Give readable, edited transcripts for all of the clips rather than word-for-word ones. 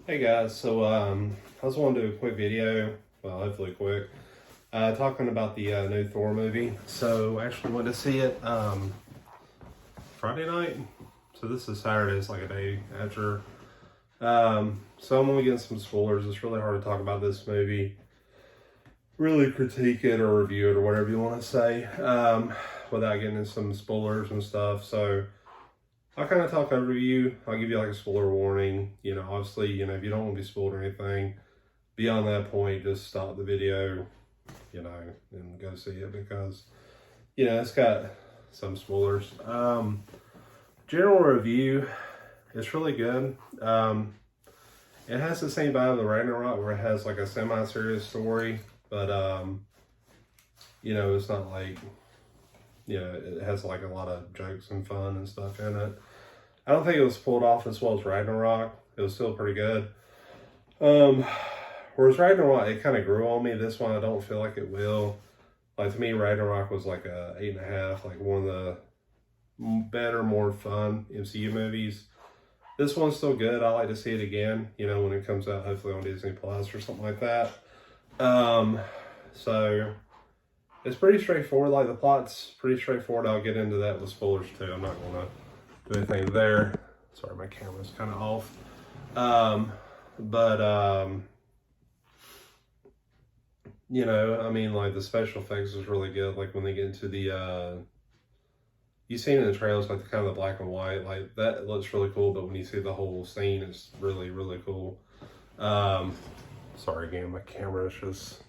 Hey guys, so I just want to do a quick video, well, hopefully quick, talking about the new Thor movie. So I actually went to see it Friday night. So this is Saturday, it's like a day after. So I'm gonna get some spoilers. It's really hard to talk about this movie, really critique it or review it or whatever you want to say, without getting into some spoilers and stuff. So I'll kind of talk over you. I'll give you like a spoiler warning. Obviously, if you don't want to be spoiled or anything, beyond that point, just stop the video, and go see it because, it's got some spoilers. General review, it's really good. It has the same vibe of the Ragnarok where it has like a semi-serious story, but, it's not like, it has like a lot of jokes and fun and stuff in it. I don't think it was pulled off as well as Ragnarok. It was still pretty good. Whereas Ragnarok, it kind of grew on me. This one, I don't feel like it will. Like, to me, Ragnarok was like a 8.5, like one of the better, more fun MCU movies. This one's still good. I like to see it again, when it comes out, hopefully on Disney Plus or something like that. So it's pretty straightforward. Like, the plot's pretty straightforward. I'll get into that with spoilers too. I'm not going to do anything there. Sorry, my camera's kind of off. Like the special effects is really good. Like when they get into the, you've seen in the trailers, like the kind of the black and white, like that looks really cool. But when you see the whole scene, it's really, really cool. Sorry again, my camera is just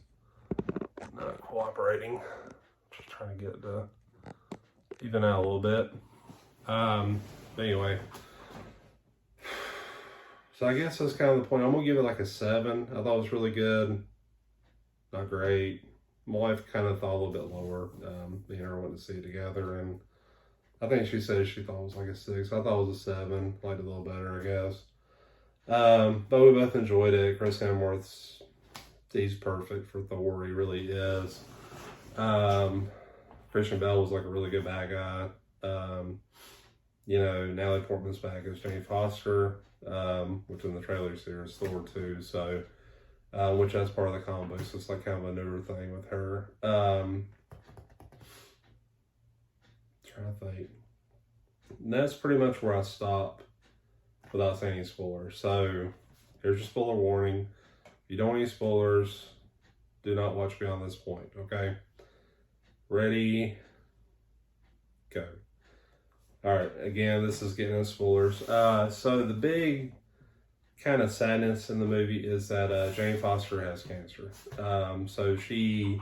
not cooperating. Just trying to get it to even out a little bit. Anyway, so I guess that's kind of the point. I'm gonna give it like a 7. I thought it was really good, not great. My wife kind of thought a little bit lower. Me and her went to see it together, and I think she said she thought it was like a 6. I thought it was a 7, liked it a little better, I guess. But we both enjoyed it. Chris Hemsworth's, he's perfect for Thor. He really is. Christian Bale was like a really good bad guy. Natalie Portman's back as Jane Foster, which in the trailers here is Thor 2, so, which that's part of the comic books. It's like kind of a newer thing with her. Trying to think. And that's pretty much where I stop without saying any spoilers. So, here's your spoiler warning. If you don't want any spoilers, do not watch beyond this point, okay? Ready, go. Alright, again, this is getting into spoilers. So the big kind of sadness in the movie is that Jane Foster has cancer. So she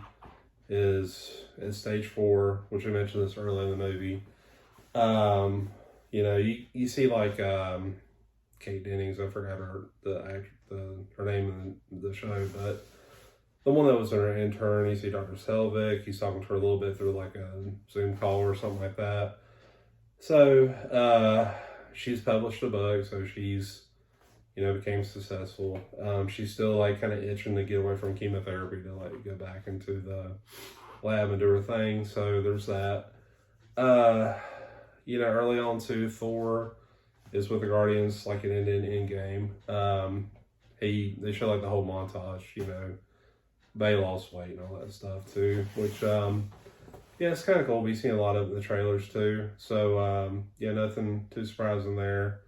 is in stage 4, which I mentioned this earlier in the movie. You see like Kate Dennings, I forgot her name in the show, but the one that was her intern, you see Dr. Selvig, he's talking to her a little bit through like a Zoom call or something like that. So, she's published a book, so she's, became successful. She's still like kind of itching to get away from chemotherapy to like go back into the lab and do her thing. So there's that. Early on too, Thor is with the Guardians, like it ended in Endgame. They show like the whole montage, Bay lost weight and all that stuff too, which, yeah, it's kind of cool. We've seen a lot of it in the trailers too. So, nothing too surprising there.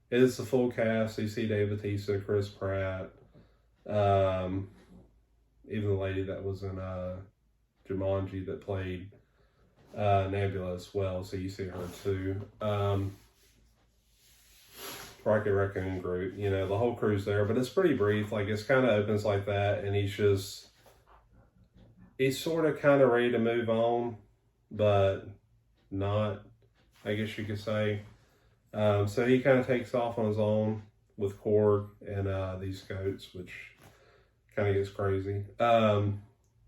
It is the full cast. So you see Dave Bautista, Chris Pratt, even the lady that was in Jumanji that played Nebula as well. So you see her too. Rocket Raccoon Groot, the whole crew's there. But it's pretty brief. Like, it's kind of opens like that. And he's sort of kind of ready to move on, but not, I guess you could say. So he kind of takes off on his own with Korg and these goats, which kind of gets crazy. And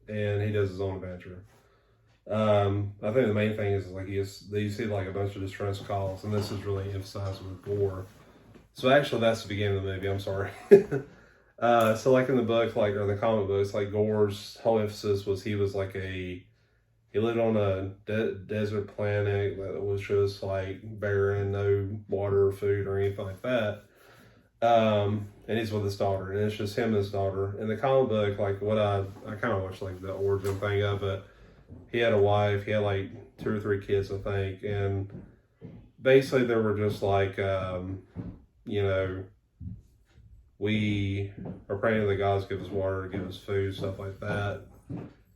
he does his own adventure. I think the main thing is like you see like a bunch of distress calls, and this is really emphasized with Gore. So actually, that's the beginning of the movie. I'm sorry. So like in the book, like, or the comic books, like Gore's whole emphasis was he was like he lived on a desert planet that was just like barren, no water or food or anything like that. And he's with his daughter, and it's just him and his daughter. In the comic book, like what I kind of watched like the origin thing of it. He had a wife. He had like 2 or 3 kids, I think, and basically they were just like, you know, we are praying to the gods give us water, give us food, stuff like that.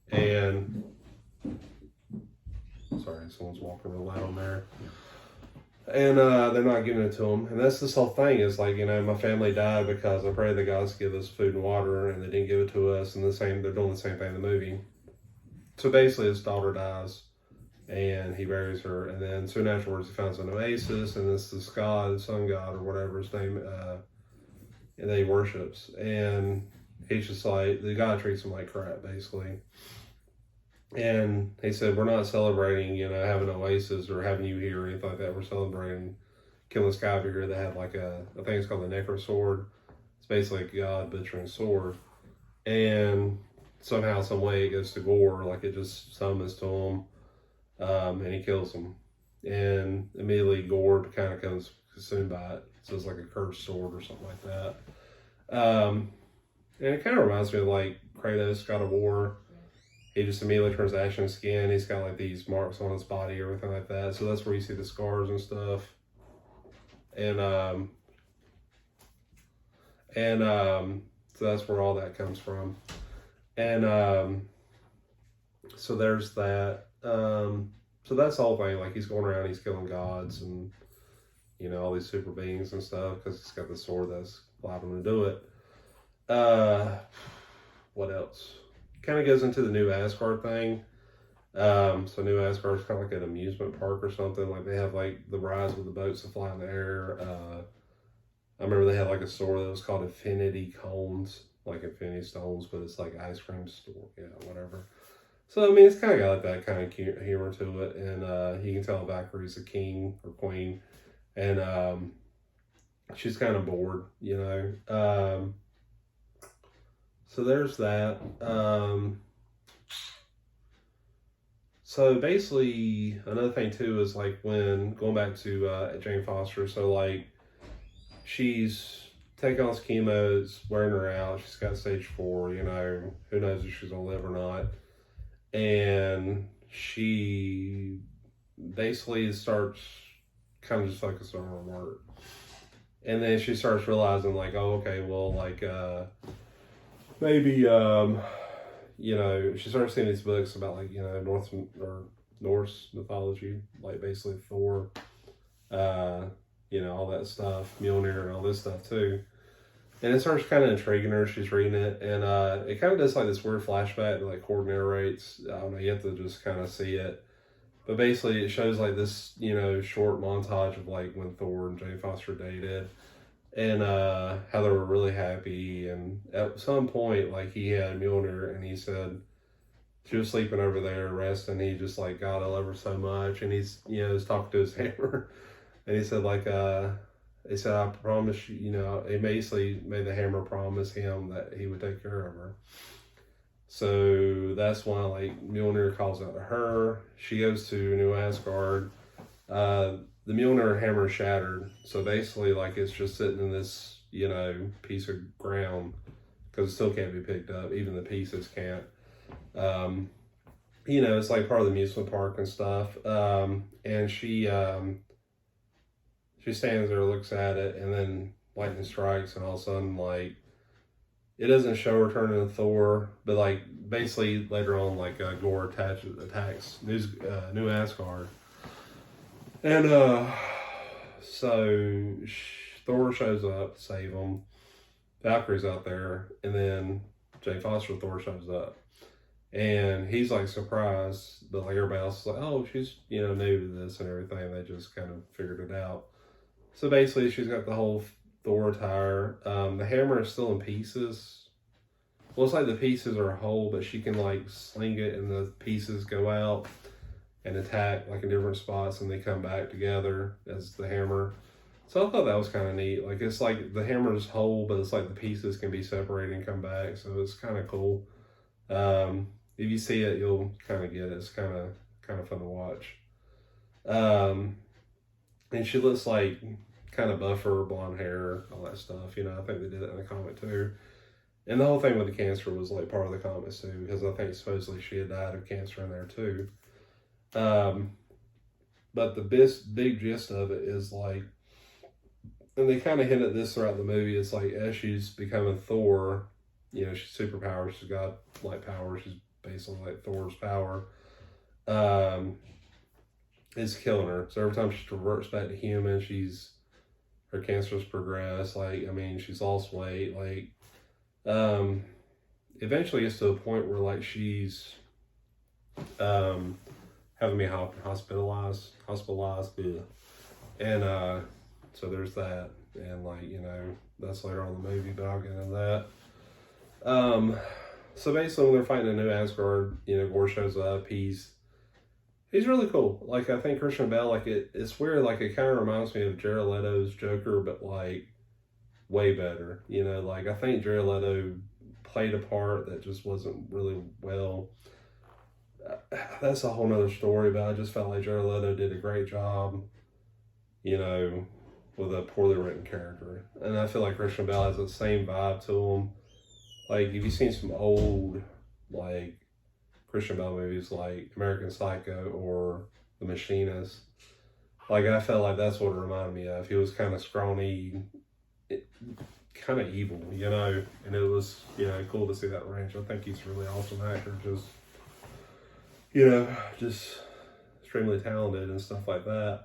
And sorry, someone's walking real loud on there. And they're not giving it to them. And that's this whole thing is like, you know, my family died because I prayed the gods give us food and water, and they didn't give it to us. And they're doing the same thing in the movie. So basically, his daughter dies, and he buries her. And then soon afterwards, he finds an oasis, and it's this god, sun god, or whatever his name, and that he worships. And he's just like, the god treats him like crap, basically. And he said, we're not celebrating, you know, having an oasis or having you here or anything like that. We're celebrating killing this guy over here that had like I think it's called the Necro sword. It's basically a god butchering sword. And somehow, some way it goes to Gore, like it just summons to him, and he kills him. And immediately Gore kind of comes consumed by it. So it's like a cursed sword or something like that. And it kind of reminds me of like Kratos, God of War. He just immediately turns to ashen skin. He's got like these marks on his body, everything like that. So that's where you see the scars and stuff. And so that's where all that comes from. And so there's that. So that's the whole thing. Like he's going around, he's killing gods and, you know, all these super beings and stuff because he's got the sword that's allowed him to do it. What else? Kind of goes into the new Asgard thing. So new Asgard's kind of like an amusement park or something. Like they have like the rides with the boats that fly in the air. I remember they had like a store that was called Infinity Cones, like Infinity Stones, but it's like ice cream store, yeah, whatever. So I mean, it's kind of got like that kind of humor to it, and you can tell Valkyrie's a king or queen, and she's kind of bored, you know. So there's that. So basically, another thing too is like when going back to Jane Foster. So like she's taking all this chemo, it's wearing her out. She's got stage 4. You know, who knows if she's gonna live or not. And she basically starts kind of just focusing on her work. And then she starts realizing like, oh, okay, well, like maybe you know, she starts seeing these books about like, you know, Norse mythology, like basically Thor, you know, all that stuff, Mjolnir and all this stuff too. And it starts kind of intriguing her. She's reading it, and it kind of does like this weird flashback that like Cord narrates. I don't know, you have to just kind of see it. But basically it shows like this, you know, short montage of like when Thor and Jane Foster dated, and how they were really happy. And at some point, like he had Mjolnir, and he said she was sleeping over there resting. He just like, God, I love her so much. And he's, you know, he's talking to his hammer, and he said like, he said, I promise you, you know, he basically made the hammer promise him that he would take care of her. So that's why like Mjolnir calls out to her. She goes to New Asgard. The Mjolnir hammer shattered, so basically like it's just sitting in this, you know, piece of ground because it still can't be picked up. Even the pieces can't. You know, it's like part of the amusement park and stuff. And she stands there, looks at it, and then lightning strikes, and all of a sudden, like, it doesn't show her turning into Thor, but like basically later on, like Gore attacks New Asgard. And so Thor shows up to save him. Valkyrie's out there, and then Jane Foster Thor shows up, and he's like surprised, but like everybody else is like, oh, she's, you know, new to this and everything. They just kind of figured it out. So basically, she's got the whole Thor attire. The hammer is still in pieces. Well, it's like the pieces are whole, but she can like sling it, and the pieces go out and attack like in different spots, and they come back together as the hammer. So I thought that was kind of neat. Like it's like the hammer is whole, but it's like the pieces can be separated and come back. So it's kind of cool. If you see it, you'll kind of get it. It's kind of fun to watch. And she looks like kind of buffer, blonde hair, all that stuff. You know, I think they did that in the comic too. And the whole thing with the cancer was like part of the comics too, because I think supposedly she had died of cancer in there too. But the big gist of it is like, and they kind of hint at this throughout the movie, it's like as she's becoming Thor, you know, she's superpowered, she's got light power, she's basically like Thor's power, it's killing her. So every time she reverts back to human, her cancer's progressed, like, I mean, she's lost weight, like, eventually gets to a point where like she's, having me hospitalized, yeah. And, so there's that, and like, you know, that's later on in the movie, but I'll get into that. So basically when they're fighting a new Asgard, you know, Gore shows up, he's really cool. Like, I think Christian Bale, like, it's weird, like, it kind of reminds me of Jared Leto's Joker, but like, way better, you know, like, I think Jared Leto played a part that just wasn't really well. That's a whole nother story, but I just felt like Jared Leto did a great job, you know, with a poorly written character. And I feel like Christian Bale has the same vibe to him. Like, if you've seen some old, like, Christian Bale movies like American Psycho or The Machinist, like, I felt like that's what it reminded me of. He was kind of scrawny, kind of evil, you know, and it was, you know, cool to see that range. I think he's a really awesome actor, just, you know, just extremely talented and stuff like that.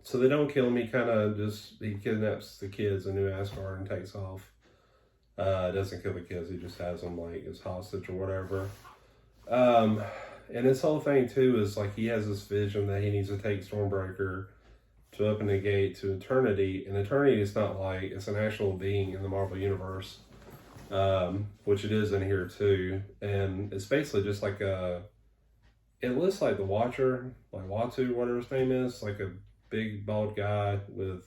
So they don't kill him. He kidnaps the kids in New Asgard and takes off. Doesn't kill the kids. He just has them like as hostage or whatever. And this whole thing too is like he has this vision that he needs to take Stormbreaker to open the gate to eternity. And eternity is not like, it's an actual being in the Marvel Universe, which it is in here too. And it's basically just like it looks like the Watcher, like Watu, whatever his name is, like a big bald guy with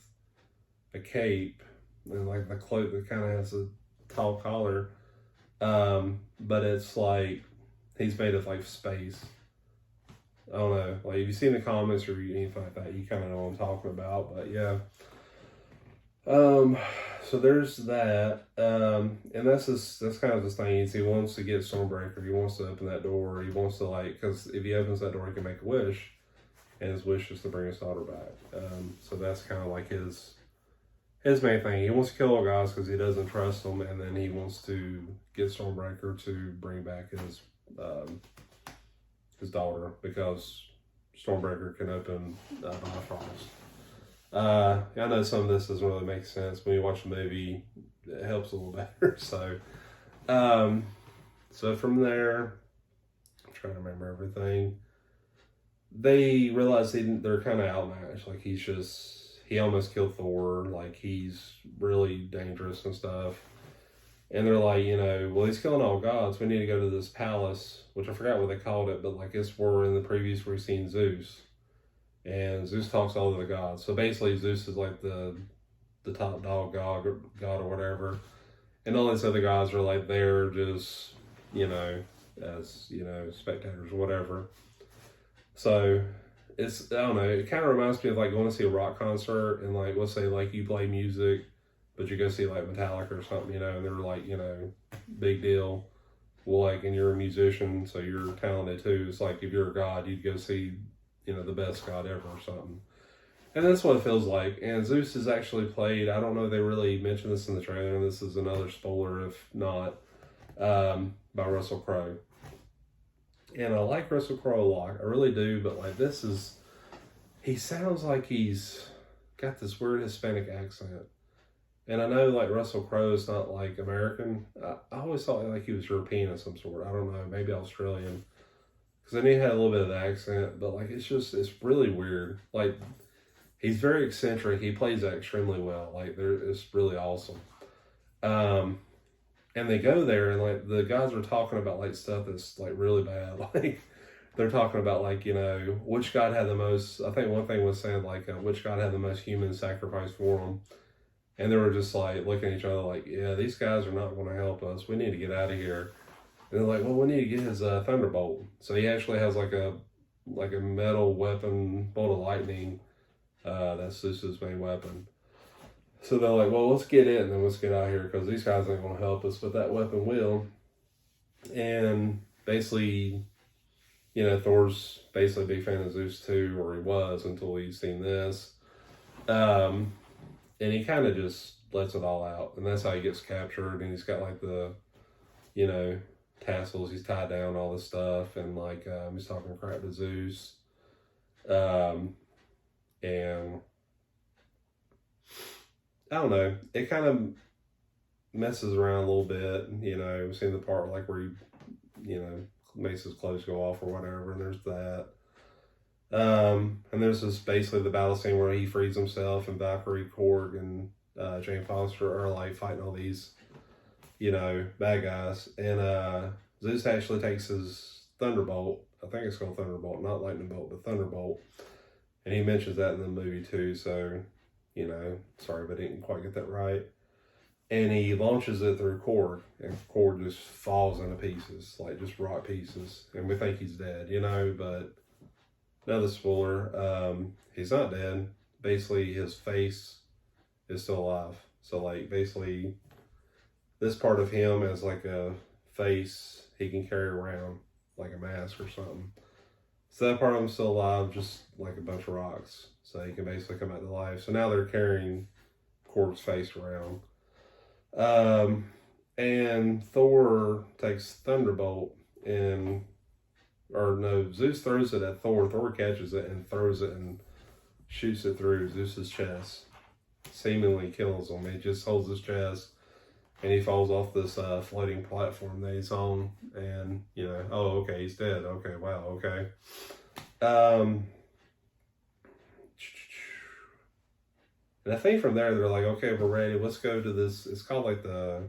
a cape and like the cloak that kind of has a tall collar, but it's like he's made of like space. I don't know, like if you've seen the comics or anything like that, you kind of know what I'm talking about. But yeah, so there's that, and that's kind of his thing. He wants to get Stormbreaker. He wants to open that door. He wants to, like, because if he opens that door, he can make a wish. And his wish is to bring his daughter back. So that's kind of like his main thing. He wants to kill all guys because he doesn't trust them, and then he wants to get Stormbreaker to bring back his daughter, because Stormbreaker can open Bifrost. I know some of this doesn't really make sense. When you watch the movie, it helps a little better. So from there, I'm trying to remember everything. They realize they're kind of outmatched. Like, he almost killed Thor. Like, he's really dangerous and stuff. And they're like, you know, well, he's killing all gods. We need to go to this palace, which I forgot what they called it, but like it's where in the previews we've seen Zeus. And Zeus talks to all of the gods. So basically Zeus is like the top dog god or whatever. And all these other gods are like there just, you know, as, you know, spectators or whatever. So it's, I don't know, it kind of reminds me of like going to see a rock concert and like, let's say like you play music, but you go see like Metallica or something, you know, and they're like, you know, big deal. Well, like, and you're a musician, so you're talented too. It's like if you're a god, you'd go see, you know, the best god ever or something. And that's what it feels like. And Zeus is actually played, I don't know if they really mentioned this in the trailer, and this is another spoiler if not, by Russell Crowe. And I like Russell Crowe a lot, I really do, but like he sounds like he's got this weird Hispanic accent. And I know like Russell Crowe is not like American. I always thought like he was European of some sort. I don't know, maybe Australian. Because I knew he had a little bit of the accent, but like it's really weird. Like, he's very eccentric. He plays that extremely well. Like, it's really awesome. And they go there and like the guys are talking about like stuff that's like really bad. Like, they're talking about like, you know, which god had the most, I think one thing was saying like, which god had the most human sacrifice for them. And they were just like looking at each other like, yeah, these guys are not going to help us. We need to get out of here. And they're like, well, we need to get his thunderbolt. So he actually has like a metal weapon, bolt of lightning, That's Zeus's main weapon. So they're like, well, let's get in and then let's get out of here because these guys ain't going to help us, but that weapon will. And basically, Thor's basically a big fan of Zeus too, or he was until he's seen this. And he kind of just lets it all out. And that's how he gets captured. And he's got like the, tassels. He's tied down, all this stuff. And like, he's talking crap to Zeus. And I don't know. It kind of messes around a little bit. We've seen the part like where he, makes his clothes go off or whatever, and there's that. And there's this basically the battle scene where he frees himself, and Valkyrie, Korg, and Jane Foster are like fighting all these, bad guys. And Zeus actually takes his Thunderbolt. I think it's called Thunderbolt, not Lightning Bolt, but Thunderbolt. And he mentions that in the movie too. So, sorry if I didn't quite get that right. And he launches it through Korg, and Korg just falls into pieces, like just rock pieces. And we think he's dead, but another spoiler, he's not dead. Basically, his face is still alive. So, like, basically, this part of him as like a face he can carry around, like a mask or something. So that part of him's still alive, just like a bunch of rocks. So he can basically come back to life. So now they're carrying Korg's face around. And Thor takes Thunderbolt Zeus throws it at Thor. Thor catches it and throws it and shoots it through Zeus's chest. Seemingly kills him. He just holds his chest and he falls off this floating platform that he's on. And, oh, okay, he's dead. Okay, wow, okay. And I think from there, they're like, okay, we're ready. Let's go to this. It's called like I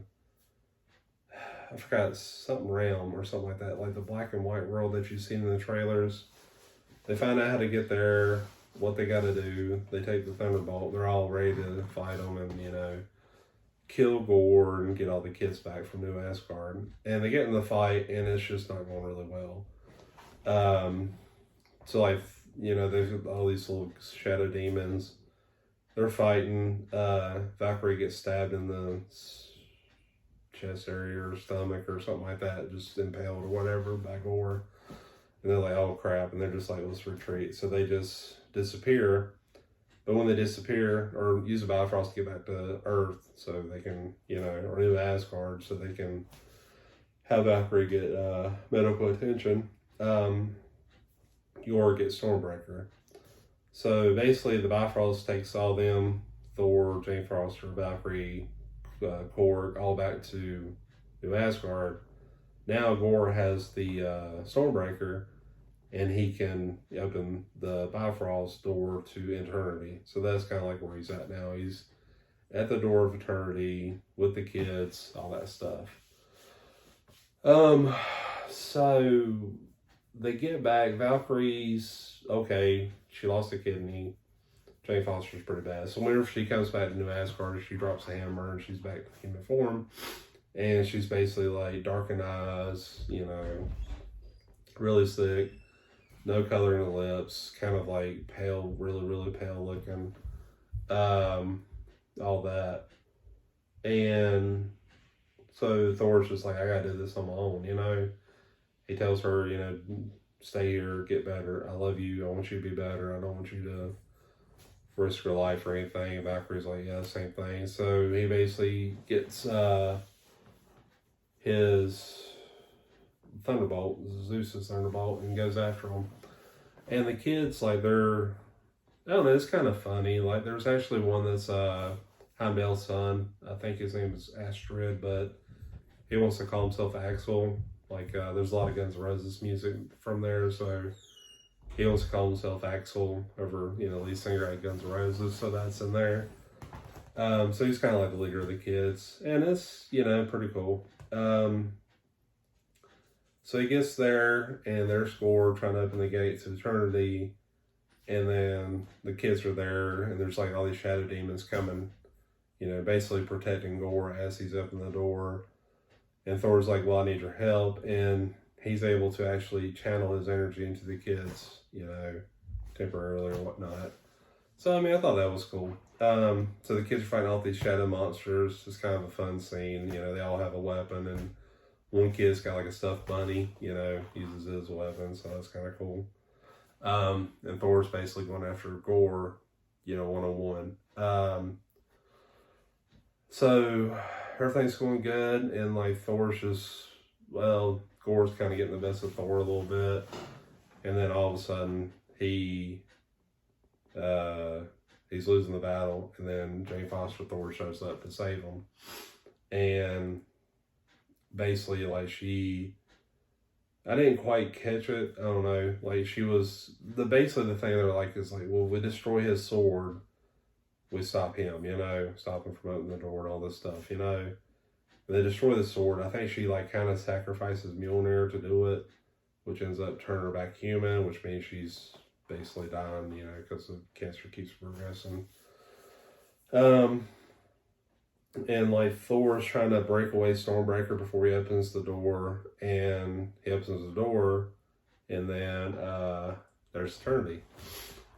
forgot, something realm or something like that. Like the black and white world that you've seen in the trailers. They find out how to get there, what they got to do. They take the Thunderbolt. They're all ready to fight them and, kill Gore and get all the kids back from New Asgard. And they get in the fight and it's just not going really well. So like, there's all these little shadow demons. They're fighting. Valkyrie gets stabbed in the chest area or stomach or something like that, just impaled or whatever by Gore. And they're like, oh crap. And they're just like, let's retreat. So they just disappear. But when they disappear or use the Bifrost to get back to Earth so they can, or New Asgard so they can have Valkyrie get medical attention, Yor gets Stormbreaker. So basically, the Bifrost takes all them, Thor, Jane Foster, Valkyrie, Korg, all back to New Asgard. Now Gore has the Stormbreaker, and he can open the Bifrost door to eternity. So that's kind of like where he's at now. He's at the door of eternity with the kids, all that stuff. So they get back. Valkyrie's okay. She lost a kidney. Jane Foster's pretty bad. So whenever she comes back to New Asgard, she drops the hammer and she's back to human form. And she's basically like darkened eyes, really sick, no color in the lips, kind of like pale, really, really pale looking, all that. And so Thor's just like, I gotta do this on my own, He tells her, stay here, get better. I love you. I want you to be better. I don't want you to risk your life or anything. And Valkyrie's like, yeah, same thing. So he basically gets his Thunderbolt, Zeus's Thunderbolt, and goes after him. And the kids, like, I don't know, it's kind of funny. Like, there's actually one that's Heimdall's son. I think his name is Astrid, but he wants to call himself Axel. Like, there's a lot of Guns N' Roses music from there, so he wants to call himself Axel over, lead singer at Guns N' Roses, so that's in there. So he's kind of like the leader of the kids, and it's, pretty cool. So he gets there, and they're scored trying to open the gates of eternity, and then the kids are there, and there's like all these shadow demons coming, basically protecting Gore as he's opening the door. And Thor's like, well, I need your help. And he's able to actually channel his energy into the kids, temporarily or whatnot. So, I mean, I thought that was cool. So the kids are fighting off these shadow monsters. It's kind of a fun scene. You know, they all have a weapon, and one kid's got like a stuffed bunny, you know, uses it as a weapon, so that's kind of cool. And Thor's basically going after Gore, you know, one-on-one. So everything's going good, and like Thor's just, well, Gore's kind of getting the best of Thor a little bit, and then all of a sudden he's losing the battle, and then Jane Foster Thor shows up to save him, and basically like I didn't quite catch it. I don't know. Like basically the thing they're like is like, well, we destroy his sword, we stop him, you know, stop him from opening the door and all this stuff, you know. But they destroy the sword. I think she like kind of sacrifices Mjolnir to do it, which ends up turning her back human, which means she's basically dying, you know, because the cancer keeps progressing. And like Thor's trying to break away Stormbreaker before he opens the door, and he opens the door, and then there's Eternity,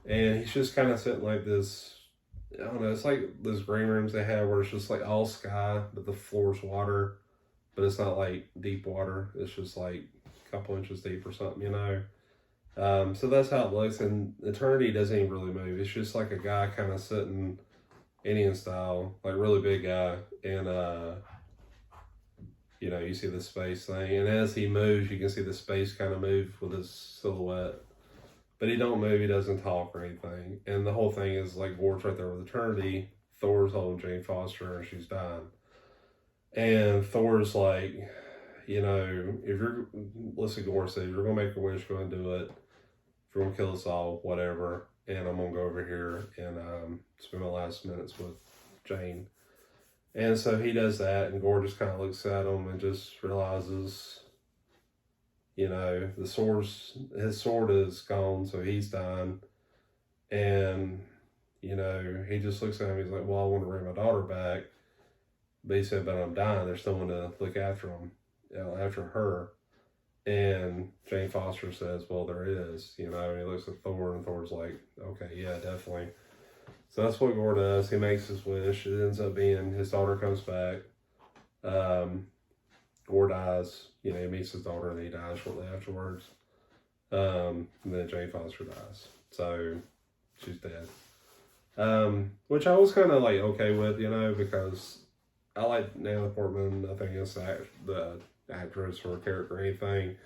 and he's just kind of sitting like this. I don't know. It's like those green rooms they have where it's just like all sky, but the floor's water, but it's not like deep water. It's just like a couple inches deep or something, you know. So that's how it looks, and Eternity doesn't even really move. It's just like a guy kind of sitting Indian style, like really big guy, and you know, you see the space thing, and as he moves, you can see the space kind of move with his silhouette, but he don't move, he doesn't talk or anything, and the whole thing is like Gore's right there with Eternity, Thor's holding Jane Foster, and she's dying, and Thor's like, you know, if you're, listen, Gore said, if you're gonna make a wish, go and do it. If you're gonna kill us all, whatever. And I'm gonna go over here and spend my last minutes with Jane. And so he does that, and Gore just kind of looks at him and just realizes, you know, his sword is gone, so he's dying. And, you know, he just looks at him, he's like, well, I want to bring my daughter back. But he said, but I'm dying, there's no one to look after him, you know, after her. And Jane Foster says, well, there is, you know, and he looks at Thor, and Thor's like, okay, yeah, definitely. So that's what Gore does. He makes his wish. It ends up being his daughter comes back. Gore dies. You know, he meets his daughter, and he dies shortly afterwards. And then Jane Foster dies. So she's dead. Which I was kind of like okay with, you know, because I like Natalie Portman. Nothing against the actress or character or anything,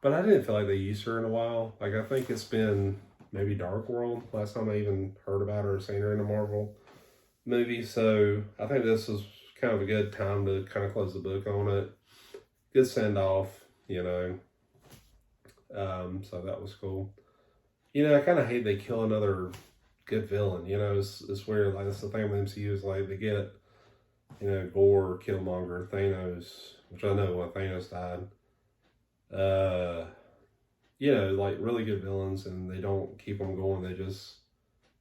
but I didn't feel like they used her in a while. Like, I think it's been maybe Dark World last time I even heard about her or seen her in a Marvel movie, so I think this is kind of a good time to kind of close the book on it. Good send-off, you know. So that was cool. You know, I kind of hate they kill another good villain, you know. It's weird. Like, that's the thing with MCU is like they get, you know, Gore, Killmonger, Thanos, which I know when Thanos died. You know, like really good villains, and they don't keep them going, they just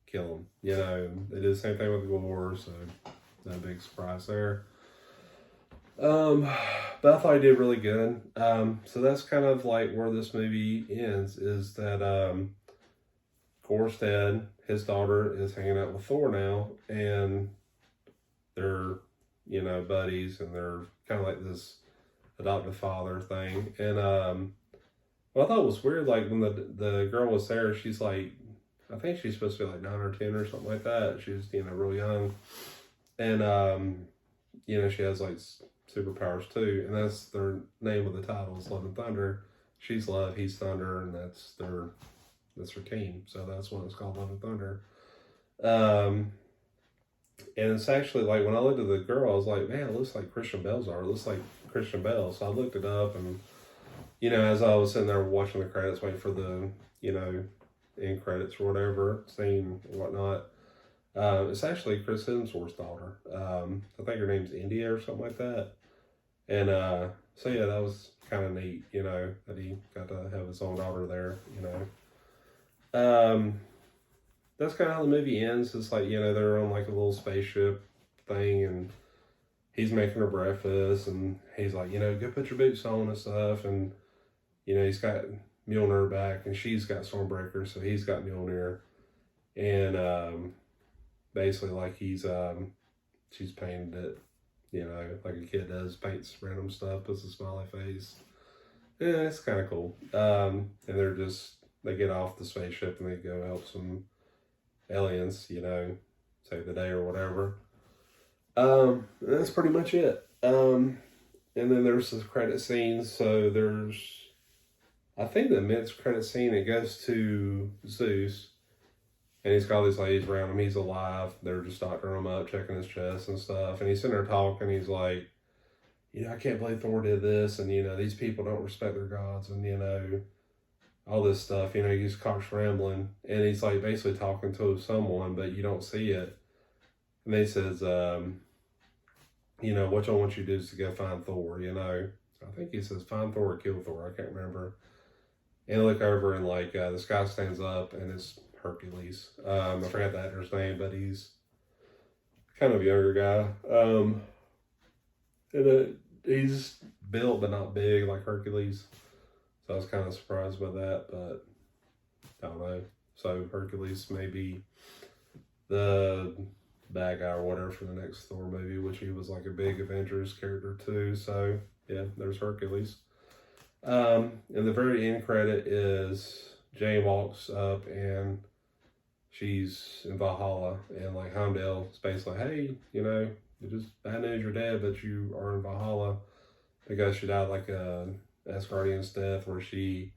kill them. You know, they did the same thing with Gore, so no big surprise there. But I thought he did really good. So that's kind of like where this movie ends, is that Gore's dead, his daughter is hanging out with Thor now, and they're, you know, buddies, and they're kind of like this adoptive father thing. And what I thought was weird, like when the girl was there, she's like, I think she's supposed to be like 9 or 10 or something like that. She's, you know, real young, and you know, she has like superpowers too, and that's their name of the title is Love and Thunder. She's Love, he's Thunder, and that's her team. So that's why it's called Love and Thunder. And it's actually like when I looked at the girl, I was like, man, it looks like Christian Bale's art. It looks like Christian Bale. So I looked it up, and you know, as I was sitting there watching the credits, waiting for the, you know, end credits or whatever, scene and whatnot, it's actually Chris Hemsworth's daughter. I think her name's India or something like that. And so yeah, that was kind of neat, you know, that he got to have his own daughter there, you know. That's kind of how the movie ends. It's like, you know, they're on like a little spaceship thing, and he's making her breakfast, and he's like, you know, go put your boots on and stuff, and you know, he's got Mjolnir back, and she's got Stormbreaker, so he's got Mjolnir. and basically like she's painted it, you know, like a kid does, paints random stuff, puts a smiley face. Yeah, it's kind of cool. And they get off the spaceship and they go help some aliens, you know, save the day or whatever. That's pretty much it. And then there's the credit scenes. So I think the mid-credit scene, it goes to Zeus, and he's got all these ladies around him. He's alive. They're just doctoring him up, checking his chest and stuff. And he's sitting there talking. He's like, you know, I can't believe Thor did this. And, you know, these people don't respect their gods. And, you know, all this stuff. You know, he's Cox rambling. And he's like basically talking to someone, but you don't see it. And he says, you know, what y'all want you to do is to go find Thor, you know. I think he says, find Thor or kill Thor. I can't remember. And I look over and like this guy stands up and it's Hercules. I forgot the actor's name, but he's kind of a younger guy. And he's built but not big like Hercules. So I was kind of surprised by that, but I don't know. So Hercules may be the bad guy or whatever for the next Thor movie, which he was like a big Avengers character too. So yeah, there's Hercules. And the very end credit is Jane walks up and she's in Valhalla, and like Heimdall is basically, hey, you know, you just bad news you're dead, but you are in Valhalla because she died like a Asgardian's death where she,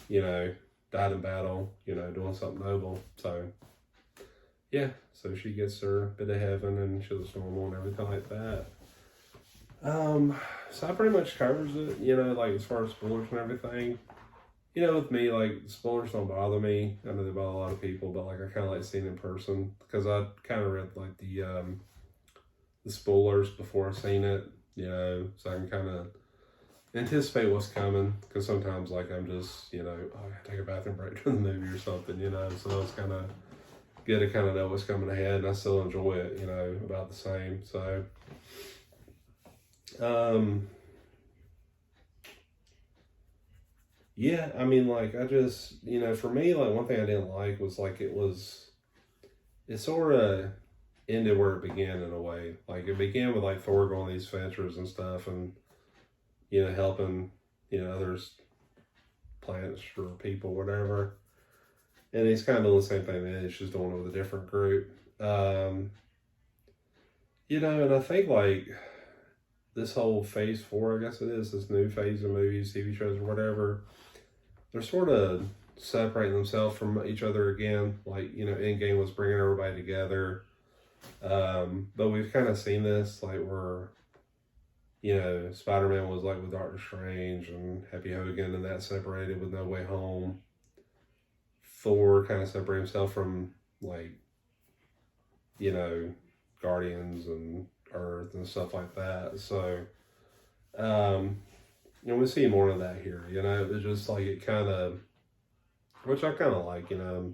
you know, died in battle, you know, doing something noble. So yeah, so she gets her bit of heaven and she looks normal and everything like that. So that pretty much covers it, you know, like as far as spoilers and everything. You know, with me, like, spoilers don't bother me. I know they bother a lot of people, but like I kind of like seeing it in person because I kind of read like the spoilers before I've seen it, you know, so I can kind of anticipate what's coming, because sometimes like I'm just, you know, oh, I gotta take a bathroom break during the movie or something, you know, so it's kind of good to kind of know what's coming ahead, and I still enjoy it, you know, about the same. So yeah, I mean, like, I just, you know, for me, like, one thing I didn't like was like it sort of ended where it began in a way. Like, it began with like Thor going on these adventures and stuff, and, you know, helping, you know, others, planets or people, whatever. And he's kind of doing the same thing that he's just doing it with a different group. You know, and I think like this whole phase 4, I guess it is, this new phase of movies, TV shows, or whatever, they're sort of separating themselves from each other again. Like, you know, Endgame was bringing everybody together. But we've kind of seen this, like, where, you know, Spider-Man was like with Doctor Strange and Happy Hogan, and that separated with No Way Home. Thor kind of separated himself from, like, you know, Guardians and Earth and stuff like that. So, you know, we see more of that here, you know. It was just like, it kind of, which I kind of like, you know.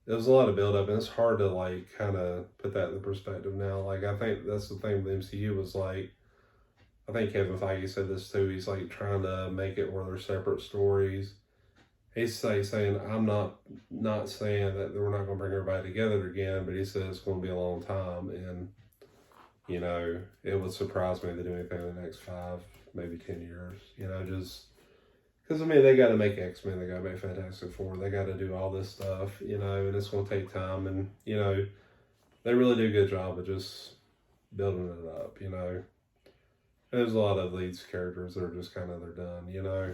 There was a lot of build-up, and it's hard to, like, kind of put that in perspective now. Like, I think that's the thing with MCU was, like, I think Kevin Feige said this too, he's, like, trying to make it where they're separate stories. He's like saying, I'm not saying that we're not going to bring everybody together again, but he says it's going to be a long time, and, you know, it would surprise me to do anything in the next 5, maybe 10 years, you know, just because, I mean, they got to make X-Men, they got to make Fantastic Four, they got to do all this stuff, you know, and it's going to take time, and, you know, they really do a good job of just building it up, you know. There's a lot of these characters that are just kind of, they're done, you know.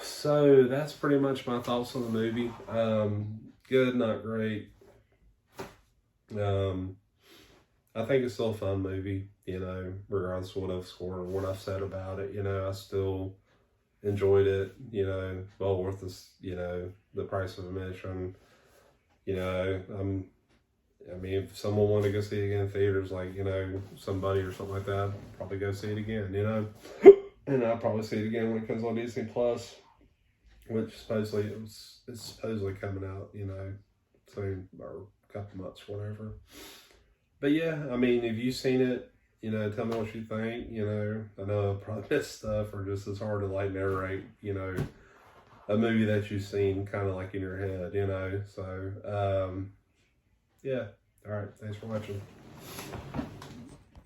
So that's pretty much my thoughts on the movie. Good, not great. I think it's still a fun movie, you know, regardless of what I've scored or what I've said about it, you know, I still enjoyed it, you know, well worth this, you know, the price of admission, you know. I mean, if someone wanted to go see it again in theaters, like, you know, somebody or something like that, I'd probably go see it again, you know. And I'll probably see it again when it comes on Disney Plus, which supposedly it's supposedly coming out, you know, soon, or a couple months, whatever. But yeah, I mean, if you've seen it, you know, tell me what you think. You know, I know I probably missed stuff, or just it's hard to like narrate, you know, a movie that you've seen kind of like in your head, you know. So, yeah. All right. Thanks for watching.